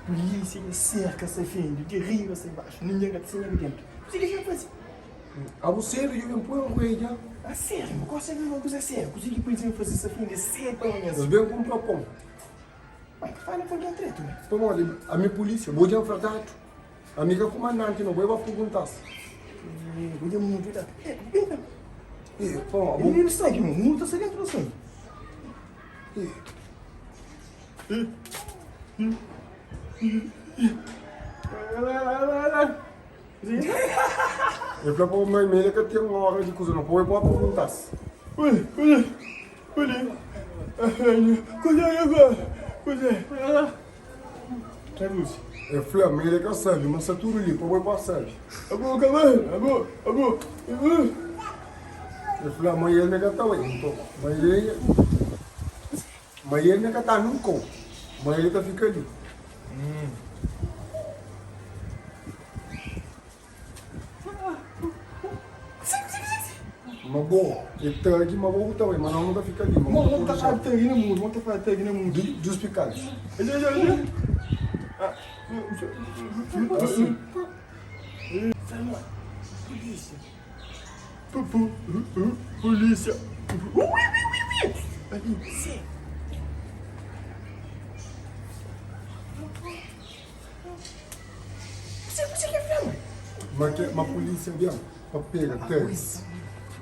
Polícia cerca essa fenda, de riba sem baixo, ninguém vai te aqui dentro. Você deixa fazer. A você, eu venho pôr um rei já. A sério, não consegue uma coisa séria. Consegui por exemplo fazer essa fenda séria para amanhã. Eles vêm com um propão. Mas que fala com quem treta, né? Então, olha, a minha polícia, vou de enfradado. A minha comandante, não vou perguntar. Vou de muito, tá? Vem cá. Pô, Ele está aqui, mano. Não está saindo para sangue. eu para pôr uma e-mail que tem uma hora de coisa, não vou perguntar. Olha. Coisa. Traduz. É flama, ele é que serve, mas é tudo ali, vou passar. Agora, calma. Agora. É flama, ele é que está aí, então. Mas ele é que está num com. Mas ele está ficando ali. Mas bom, ele está aqui, mas vou botar aí, mas não está ficando ali. Vamos tacar tag no mundo, vamos tacar tag no mundo. Dos picados. Assim. Polícia. Você quer ver? Mas polícia mesmo, para pegar tag.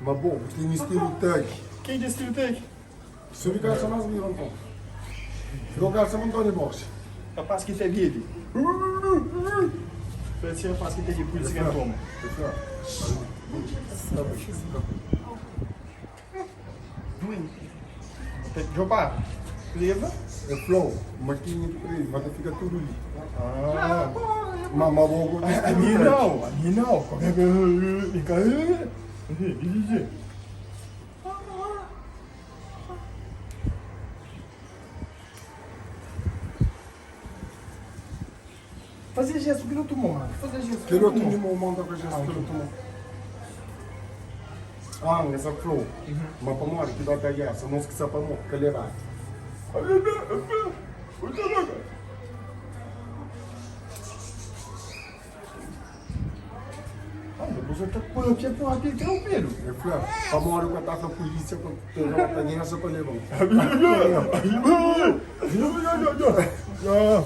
Mas bom, tem estilo tag. Quem disse que tem? Se eu ficar só nós viram, então. Jogar só não de boxe. Capaz que tem vídeo. Parece que é capaz que tem vídeo, polícia que é como. Jopa, leva. É flow, maquinha de preto, mas fica tudo ali. Ah, Mas vou a minha não. Como é que vem cá? Fazer gesto que não tomou, mano. Fazer gesto que não tomou mão da coisa que não tomou. Ah, essa flow. Mas para morrer, que dá até essa, não esqueça para morrer, que levar. Você tá com que porra que tem o Pedro? É flow. Para morrer, eu estava na polícia, para pegar essa para levar. Já.